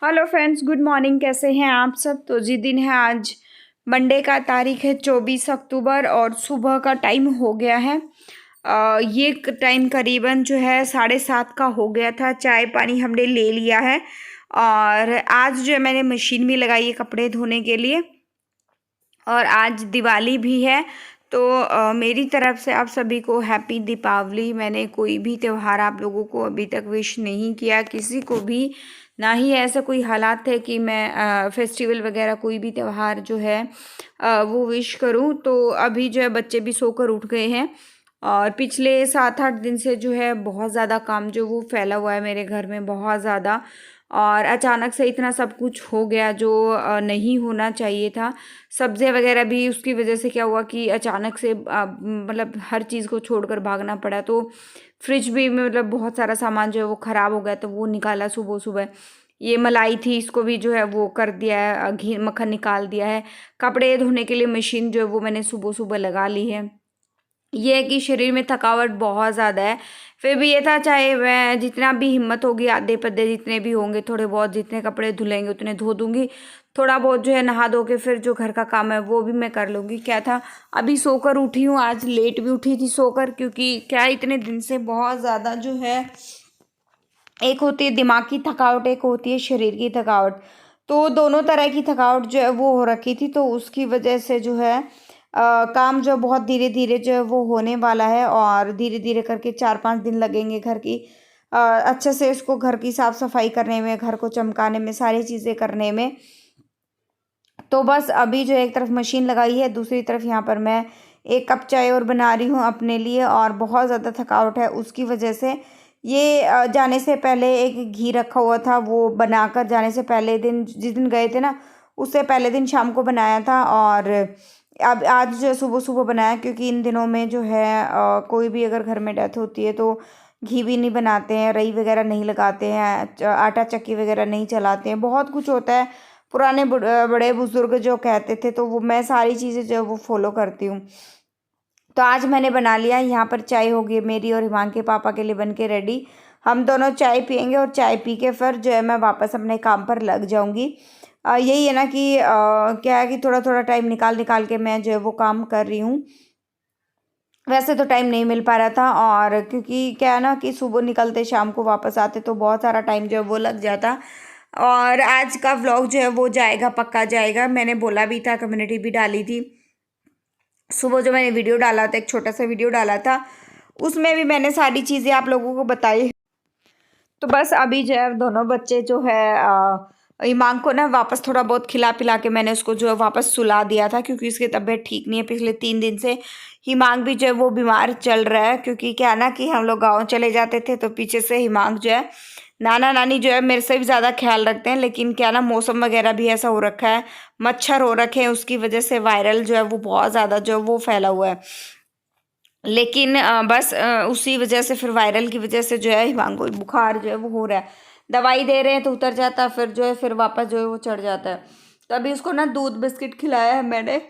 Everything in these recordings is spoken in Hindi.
Hello friends, good morning. कैसे हैं आप सब? तो जी दिन है आज, मंडे का तारीख है 24 अक्टूबर और सुबह का टाइम हो गया है। ये टाइम करीबन जो है 7:30 का हो गया था। चाय पानी हमने ले लिया है और आज जो है मैंने मशीन भी लगाई है कपड़े धोने के लिए। और आज दिवाली भी है, तो मेरी तरफ से आप सभी को हैप्पी दीपावली। मैंने कोई भी त्यौहार आप लोगों को अभी तक विश नहीं किया, किसी को भी, ना ही ऐसा कोई हालात है कि मैं फेस्टिवल वगैरह कोई भी त्यौहार जो है वो विश करूं। तो अभी जो है बच्चे भी सोकर उठ गए हैं और पिछले 7-8 दिन से जो है बहुत ज़्यादा काम जो वो फैला हुआ है मेरे घर में, बहुत ज़्यादा। और अचानक से इतना सब कुछ हो गया जो नहीं होना चाहिए था। सब्जियां वगैरह भी उसकी वजह से क्या हुआ कि अचानक से मतलब हर चीज़ को छोड़कर भागना पड़ा। तो फ्रिज भी में मतलब बहुत सारा सामान जो है वो ख़राब हो गया, तो वो निकाला सुबह सुबह। ये मलाई थी, इसको भी जो है वो कर दिया है, घी मक्खन निकाल दिया है। कपड़े धोने के लिए मशीन जो है वो मैंने सुबह सुबह लगा ली है। ये है कि शरीर में थकावट बहुत ज़्यादा है, फिर भी ये था चाहे मैं जितना भी हिम्मत होगी, आधे पद्दे जितने भी होंगे, थोड़े बहुत जितने कपड़े धुलेंगे उतने धो दूंगी। थोड़ा बहुत जो है नहा धो के फिर जो घर का काम है वो भी मैं कर लूँगी। क्या था, अभी सोकर उठी हूँ, आज लेट भी उठी थी सोकर, क्योंकि क्या इतने दिन से बहुत ज़्यादा जो है, एक होती है दिमाग की थकावट, एक होती है शरीर की थकावट। तो दोनों तरह की थकावट जो है वो हो रखी थी, तो उसकी वजह से जो है काम जो बहुत धीरे धीरे जो है वो होने वाला है। और धीरे धीरे करके 4-5 दिन लगेंगे घर की अच्छे से इसको, घर की साफ़ सफाई करने में, घर को चमकाने में, सारी चीज़ें करने में। तो बस अभी जो एक तरफ मशीन लगाई है, दूसरी तरफ यहाँ पर मैं एक कप चाय और बना रही हूँ अपने लिए। और बहुत ज़्यादा थकावट है उसकी वजह से ये जाने से पहले एक घी रखा हुआ था, वो बनाकर जाने से पहले दिन, जिस दिन गए थे ना उससे पहले दिन शाम को बनाया था। और अब आज जो सुबह सुबह बनाया, क्योंकि इन दिनों में जो है कोई भी अगर घर में डेथ होती है तो घी भी नहीं बनाते हैं, रई वगैरह नहीं लगाते हैं, आटा चक्की वगैरह नहीं चलाते हैं, बहुत कुछ होता है। पुराने बड़े बुजुर्ग जो कहते थे, तो वो मैं सारी चीज़ें जो है वो फॉलो करती हूँ। तो आज मैंने बना लिया। यहाँ पर चाय हो गई मेरी और हिमांक के पापा के लिए बन के रेडी। हम दोनों चाय पियेंगे और चाय पी के फिर जो है मैं वापस अपने काम पर लग जाऊँगी। यही है ना कि क्या है कि थोड़ा थोड़ा टाइम निकाल निकाल के मैं जो है वो काम कर रही हूँ। वैसे तो टाइम नहीं मिल पा रहा था, और क्योंकि क्या है ना कि सुबह निकलते शाम को वापस आते तो बहुत सारा टाइम जो है वो लग जाता। और आज का व्लॉग जो है वो जाएगा, पक्का जाएगा। मैंने बोला भी था, कम्युनिटी भी डाली थी। सुबह जो मैंने वीडियो डाला था, एक छोटा सा वीडियो डाला था, उसमें भी मैंने सारी चीज़ें आप लोगों को बताई। तो बस अभी जो है दोनों बच्चे जो है इमाम को ना वापस थोड़ा बहुत खिला पिला के मैंने उसको जो है वापस सुला दिया था, क्योंकि उसकी तबीयत ठीक नहीं है पिछले 3 दिन से। हिमांक भी जो है वो बीमार चल रहा है, क्योंकि क्या ना कि हम लोग गाँव चले जाते थे तो पीछे से हिमांक जो है, नाना नानी जो है मेरे से भी ज़्यादा ख्याल रखते हैं। लेकिन क्या ना, मौसम वगैरह भी ऐसा हो रखा है, मच्छर हो रखे हैं, उसकी वजह से वायरल जो है वो बहुत ज़्यादा जो है वो फैला हुआ है। लेकिन बस उसी वजह से, फिर वायरल की वजह से जो है हिमांक को बुखार जो है वो हो रहा है। दवाई दे रहे हैं तो उतर जाता है, फिर जो है फिर वापस जो है वो चढ़ जाता है। तो अभी उसको ना दूध बिस्किट खिलाया है मैंने,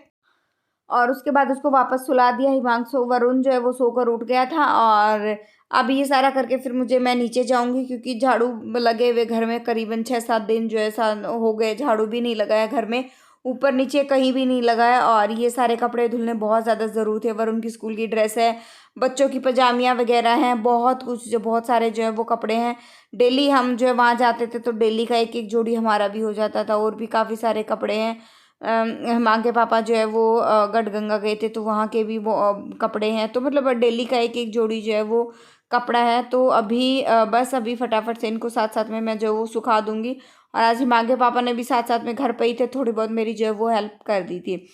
और उसके बाद उसको वापस सुला दिया। हिमांशु, वरुण जो है वो सोकर उठ गया था। और अब ये सारा करके फिर मैं नीचे जाऊंगी, क्योंकि झाड़ू लगे हुए घर में करीबन 6-7 दिन जो है हो गए, झाड़ू भी नहीं लगाया घर में, ऊपर नीचे कहीं भी नहीं लगाया। और ये सारे कपड़े धुलने बहुत ज़्यादा ज़रूरत है। वरुण की स्कूल की ड्रेस है, बच्चों की पजामियाँ वगैरह हैं, बहुत कुछ जो बहुत सारे जो है वो कपड़े हैं। डेली हम जो है वहाँ जाते थे तो डेली का एक एक जोड़ी हमारा भी हो जाता था, और भी काफ़ी सारे कपड़े हैं। माँ के पापा जो है वो गढ़गंगा गए थे तो वहाँ के भी वो कपड़े हैं। तो मतलब डेली का एक एक जोड़ी जो है वो कपड़ा है। तो अभी बस अभी फटाफट से इनको साथ साथ में मैं जो वो सुखा दूंगी। और आज ही माँ के पापा ने भी साथ साथ में घर पे ही थे, थोड़ी बहुत मेरी जो है वो हेल्प कर दी थी।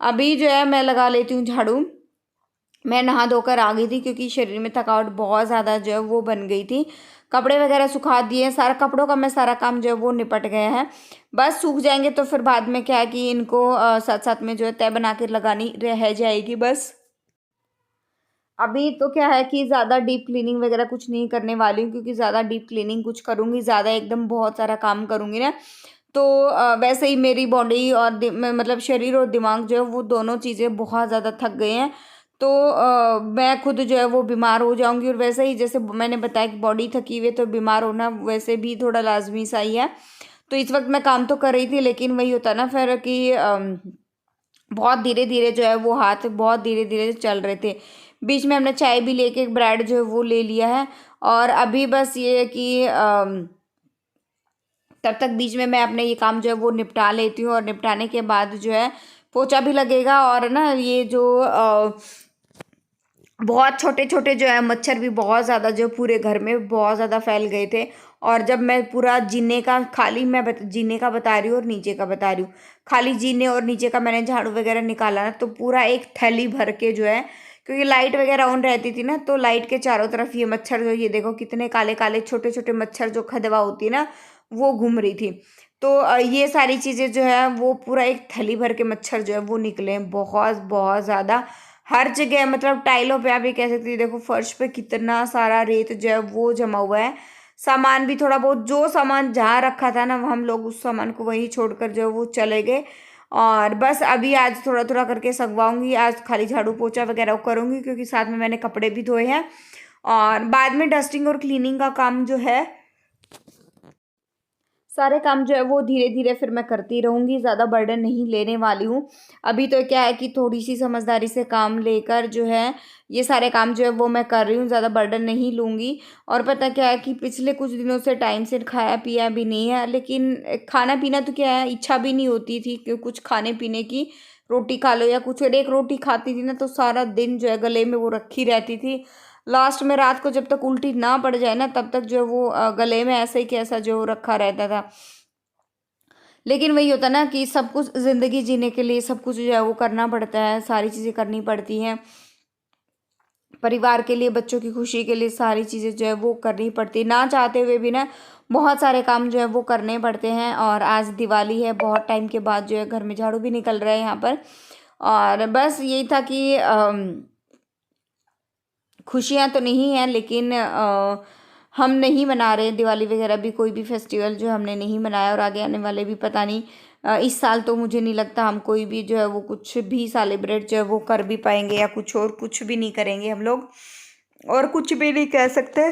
अभी जो है मैं लगा लेती हूँ झाड़ू। मैं नहा धोकर आ गई थी, क्योंकि शरीर में थकावट बहुत ज़्यादा जो है वो बन गई थी। कपड़े वगैरह सुखा दिए, सारा कपड़ों का मैं सारा काम जो है वो निपट गया है। बस सूख जाएंगे तो फिर बाद में क्या है कि इनको साथ साथ में जो है तय बना के लगानी रह जाएगी बस। अभी तो क्या है कि ज़्यादा डीप क्लीनिंग वगैरह कुछ नहीं करने वाली हूँ, क्योंकि ज़्यादा डीप क्लीनिंग कुछ करूँगी, ज़्यादा एकदम बहुत सारा काम करूँगी ना, तो वैसे ही मेरी बॉडी और मतलब शरीर और दिमाग जो है वो दोनों चीज़ें बहुत ज़्यादा थक गए हैं। तो मैं खुद जो है वो बीमार हो जाऊंगी। और वैसे ही जैसे मैंने बताया कि बॉडी थकी हुई है तो बीमार होना वैसे भी थोड़ा लाजमी सा ही है। तो इस वक्त मैं काम तो कर रही थी, लेकिन वही होता ना फिर कि बहुत धीरे धीरे जो है वो हाथ बहुत धीरे धीरे चल रहे थे। बीच में हमने चाय भी लेके एक ब्रेड जो है वो ले लिया है। और अभी बस ये है कि तब तक बीच में मैं अपने ये काम जो है वो निपटा लेती हूँ, और निपटाने के बाद जो है पोछा भी लगेगा। और ना ये जो बहुत छोटे छोटे जो है मच्छर भी बहुत ज़्यादा जो पूरे घर में बहुत ज़्यादा फैल गए थे। और जब मैं पूरा जीने का खाली जीने का बता रही हूँ और नीचे का बता रही हूँ, खाली जीने और नीचे का मैंने झाड़ू वगैरह निकाला ना, तो पूरा एक थैली भर के जो है, क्योंकि लाइट वगैरह ऑन रहती थी ना, तो लाइट के चारों तरफ ये मच्छर जो, ये देखो कितने काले काले छोटे छोटे मच्छर जो खदवा होती है ना, वो घूम रही थी। तो ये सारी चीज़ें जो है वो पूरा एक थैली भर के मच्छर जो है वो निकले हैं, बहुत बहुत ज़्यादा। हर जगह मतलब टाइलों पे आप ये कह सकती है, देखो फर्श पे कितना सारा रेत जो है वो जमा हुआ है। सामान भी थोड़ा बहुत, जो सामान जहाँ रखा था ना, हम लोग उस सामान को वहीं छोड़कर जो है वो चले गए। और बस अभी आज थोड़ा थोड़ा करके सगवाऊंगी, आज खाली झाड़ू पोछा वगैरह करूंगी, क्योंकि साथ में मैंने कपड़े भी धोए हैं। और बाद में डस्टिंग और क्लीनिंग का काम जो है, सारे काम जो है वो धीरे धीरे फिर मैं करती रहूँगी, ज़्यादा बर्डन नहीं लेने वाली हूँ। अभी तो क्या है कि थोड़ी सी समझदारी से काम लेकर जो है ये सारे काम जो है वो मैं कर रही हूँ, ज़्यादा बर्डन नहीं लूँगी। और पता क्या है कि पिछले कुछ दिनों से टाइम से खाया पिया भी नहीं है, लेकिन खाना पीना तो क्या है, इच्छा भी नहीं होती थी कि कुछ खाने पीने की, रोटी खा लो या कुछ, और एक रोटी खाती थी ना तो सारा दिन जो है गले में वो रखी रहती थी। लास्ट में रात को जब तक उल्टी ना पड़ जाए ना, तब तक जो है वो गले में ऐसे ही कैसा जो रखा रहता था। लेकिन वही होता ना कि सब कुछ ज़िंदगी जीने के लिए सब कुछ जो है वो करना पड़ता है, सारी चीज़ें करनी पड़ती हैं। परिवार के लिए, बच्चों की खुशी के लिए सारी चीज़ें जो है वो करनी पड़ती है, ना चाहते हुए भी ना बहुत सारे काम जो है वो करने पड़ते हैं। और आज दिवाली है, बहुत टाइम के बाद जो है घर में झाड़ू भी निकल रहा है यहाँ पर। और बस यही था कि खुशियाँ तो नहीं हैं, लेकिन हम नहीं मना रहे दिवाली वगैरह भी, कोई भी फेस्टिवल जो हमने नहीं मनाया, और आगे आने वाले भी पता नहीं। इस साल तो मुझे नहीं लगता हम कोई भी जो है वो कुछ भी सेलिब्रेट जो है वो कर भी पाएंगे, या कुछ और कुछ भी नहीं करेंगे हम लोग, और कुछ भी नहीं कह सकते।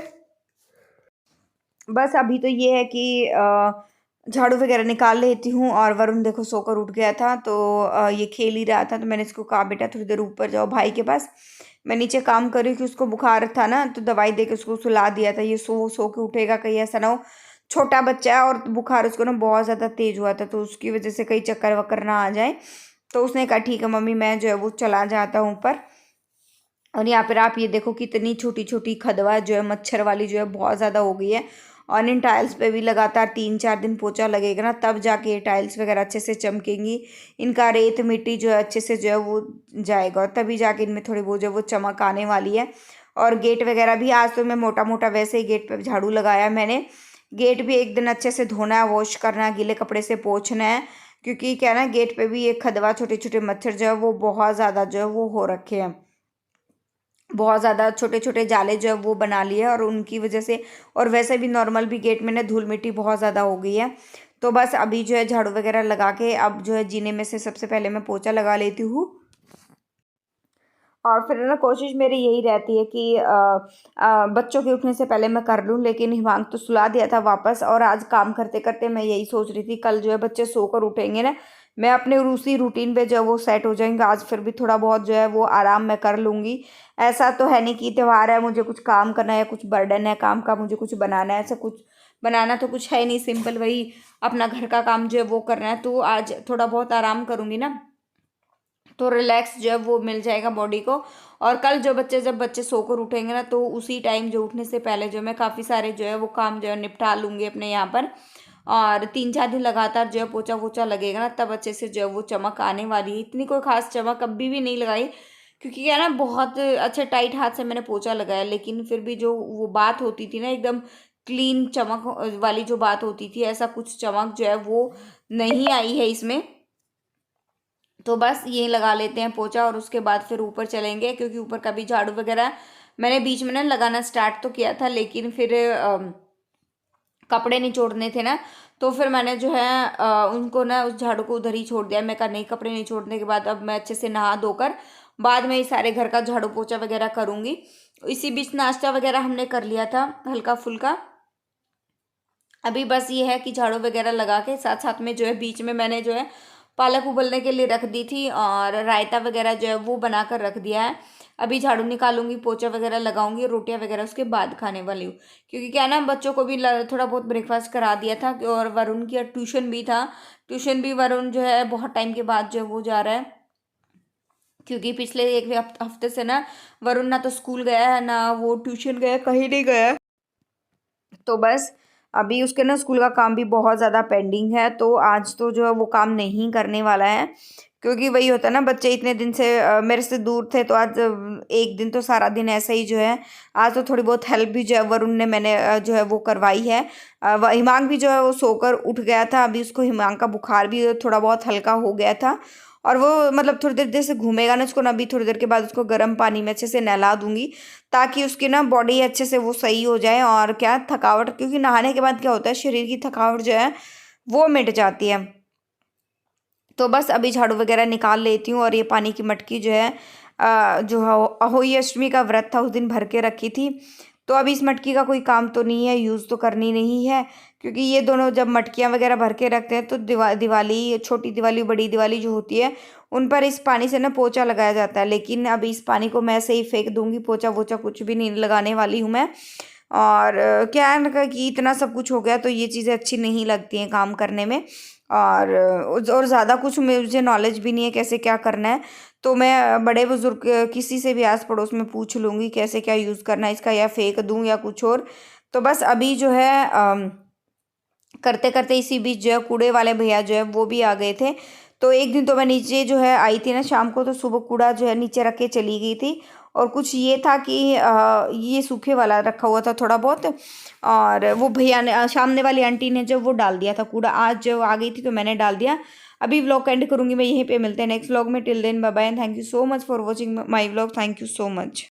बस अभी तो ये है कि झाड़ू वगैरह निकाल लेती हूँ। और वरुण देखो सोकर उठ गया था, तो ये खेल ही रहा था, तो मैंने इसको कहा बेटा थोड़ी देर ऊपर जाओ भाई के पास। मैं नीचे काम कर रही कि उसको बुखार था ना, तो दवाई दे के उसको सुला दिया था। ये सो सो के उठेगा, कहीं ऐसा ना हो, छोटा बच्चा है और बुखार उसको ना बहुत ज़्यादा तेज हुआ था, तो उसकी वजह से कहीं चक्कर वक्कर ना आ जाए। तो उसने कहा ठीक है मम्मी, मैं जो है वो चला जाता हूँ ऊपर। और यहाँ पर आप ये देखो कितनी छोटी छोटी खदवा जो है मच्छर वाली जो है बहुत ज़्यादा हो गई है। और इन टाइल्स पे भी लगातार 3-4 दिन पोछा लगेगा ना, तब जाके ये टाइल्स वगैरह अच्छे से चमकेंगी। इनका रेत मिट्टी जो है अच्छे से जो है वो जाएगा, और तभी जाके इनमें थोड़ी बहुत जो है वो चमक आने वाली है। और गेट वगैरह भी आज तो मैं मोटा मोटा वैसे ही गेट पे झाड़ू लगाया मैंने। गेट भी एक दिन अच्छे से धोना है, वॉश करना है, गीले कपड़े से पोंछना है। क्योंकि क्या है ना, गेट पे भी एक खदवा छोटे छोटे मच्छर जो है वो बहुत ज़्यादा जो है वो हो रखे हैं, बहुत ज़्यादा छोटे छोटे जाले जो है वो बना लिए, और उनकी वजह से, और वैसे भी नॉर्मल भी गेट में ना धूल मिट्टी बहुत ज़्यादा हो गई है। तो बस अभी जो है झाड़ू वगैरह लगा के अब जो है जीने में से सबसे पहले मैं पोछा लगा लेती हूँ। और फिर ना कोशिश मेरी यही रहती है कि बच्चों के उठने से पहले मैं कर लूँ, लेकिन हिमांक तो सुला दिया था वापस। और आज काम करते करते मैं यही सोच रही थी, कल जो है बच्चे सोकर उठेंगे ना, मैं अपने उसी रूटीन पे जो है वो सेट हो जाएंगे। आज फिर भी थोड़ा बहुत जो है वो आराम मैं कर लूँगी। ऐसा तो है नहीं कि त्यौहार है मुझे कुछ काम करना है या कुछ बर्डन है काम का, मुझे कुछ बनाना है, ऐसा कुछ बनाना तो कुछ है नहीं, सिंपल वही अपना घर का काम जो है वो करना है। तो आज थोड़ा बहुत आराम करूँगी ना, तो रिलैक्स जो है वो मिल जाएगा बॉडी को। और कल जब बच्चे सोकर उठेंगे ना, तो उसी टाइम जो उठने से पहले जो मैं काफ़ी सारे जो है वो काम जो है निपटा लूँगी अपने यहाँ पर। और 3-4 दिन लगातार जो है पोछा वोछा लगेगा ना, तब अच्छे से जो है वो चमक आने वाली है। इतनी कोई खास चमक अभी भी नहीं लगाई, क्योंकि क्या है ना, बहुत अच्छे टाइट हाथ से मैंने पोछा लगाया, लेकिन फिर भी जो वो बात होती थी ना, एकदम क्लीन चमक वाली जो बात होती थी, ऐसा कुछ चमक जो है वो नहीं आई है इसमें। तो बस ये लगा लेते हैं पोछा, और उसके बाद फिर ऊपर चलेंगे, क्योंकि ऊपर का भी झाड़ू वगैरह मैंने बीच में ना लगाना स्टार्ट तो किया था, लेकिन फिर कपड़े निचोड़ने थे ना, तो फिर मैंने जो है उनको ना उस झाड़ू को उधर ही छोड़ दिया। मैं कहा नहीं, कपड़े निचोड़ने के बाद अब मैं अच्छे से नहा धोकर बाद में ये सारे घर का झाड़ू पोछा वगैरह करूँगी। इसी बीच नाश्ता वगैरह हमने कर लिया था हल्का फुल्का। अभी बस ये है कि झाड़ू वगैरह लगा के साथ साथ में जो है बीच में मैंने जो है पालक उबलने के लिए रख दी थी और रायता वगैरह जो है वो बना कर रख दिया है। अभी झाड़ू निकालूंगी, पोछा वगैरह लगाऊंगी, रोटियां वगैरह उसके बाद खाने वाली हूँ। क्योंकि क्या है ना, बच्चों को भी थोड़ा बहुत ब्रेकफास्ट करा दिया था और वरुण की ट्यूशन भी था। ट्यूशन भी वरुण जो है बहुत टाइम के बाद जो है वो जा रहा है। क्योंकि पिछले एक हफ्ते से ना वरुण ना तो स्कूल गया है ना वो ट्यूशन गया है, कहीं नहीं गया है। तो बस अभी उसके ना स्कूल का काम भी बहुत ज़्यादा पेंडिंग है, तो आज तो जो है वो काम नहीं करने वाला है। क्योंकि वही होता है ना, बच्चे इतने दिन से मेरे से दूर थे, तो आज एक दिन तो सारा दिन ऐसे ही जो है। आज तो थोड़ी बहुत हेल्प भी जो है वरुण ने मैंने जो है वो करवाई है। हिमांक भी जो है वो सोकर उठ गया था, अभी उसको हिमांक का बुखार भी थोड़ा बहुत हल्का हो गया था। और वो मतलब थोड़ी देर जैसे घूमेगा ना उसको ना, अभी थोड़ी देर के बाद उसको गर्म पानी में अच्छे से नहला दूंगी, ताकि उसकी ना बॉडी अच्छे से वो सही हो जाए। और क्या थकावट, क्योंकि नहाने के बाद क्या होता है शरीर की थकावट जो है वो मिट जाती है। तो बस अभी झाड़ू वगैरह निकाल लेती हूँ और ये पानी की मटकी जो है जो अहोई अष्टमी का व्रत था उस दिन भर के रखी थी। तो अभी इस मटकी का कोई काम तो नहीं है, यूज़ तो करनी नहीं है। क्योंकि ये दोनों जब मटकियाँ वगैरह भर के रखते हैं तो दिवाली, छोटी दिवाली बड़ी दिवाली जो होती है उन पर इस पानी से ना पोछा लगाया जाता है। लेकिन अभी इस पानी को मैं ऐसे ही फेंक दूंगी, पोछा वोछा कुछ भी नहीं लगाने वाली हूँ मैं। और क्या है ना कि इतना सब कुछ हो गया तो ये चीज़ें अच्छी नहीं लगती हैं काम करने में। और ज़्यादा कुछ मुझे नॉलेज भी नहीं है कैसे क्या करना है। तो मैं बड़े बुजुर्ग किसी से भी आस पड़ोस में पूछ लूँगी कैसे क्या यूज़ करना है इसका, या फेंक दूँ या कुछ और। तो बस अभी जो है करते करते इसी बीच जो है कूड़े वाले भैया जो है वो भी आ गए थे। तो एक दिन तो मैं नीचे जो है आई थी ना शाम को, तो सुबह कूड़ा जो है नीचे रख के चली गई थी। और कुछ ये था कि ये सूखे वाला रखा हुआ था थोड़ा बहुत, और वो भैया ने सामने वाली आंटी ने जो वो डाल दिया था कूड़ा। आज जो आ गई थी तो मैंने डाल दिया। अभी व्लॉग एंड करूंगी मैं यहीं पे, मिलते हैं नेक्स्ट व्लॉग में। Till then bye bye, thank you so much for watching my vlog, thank you so much.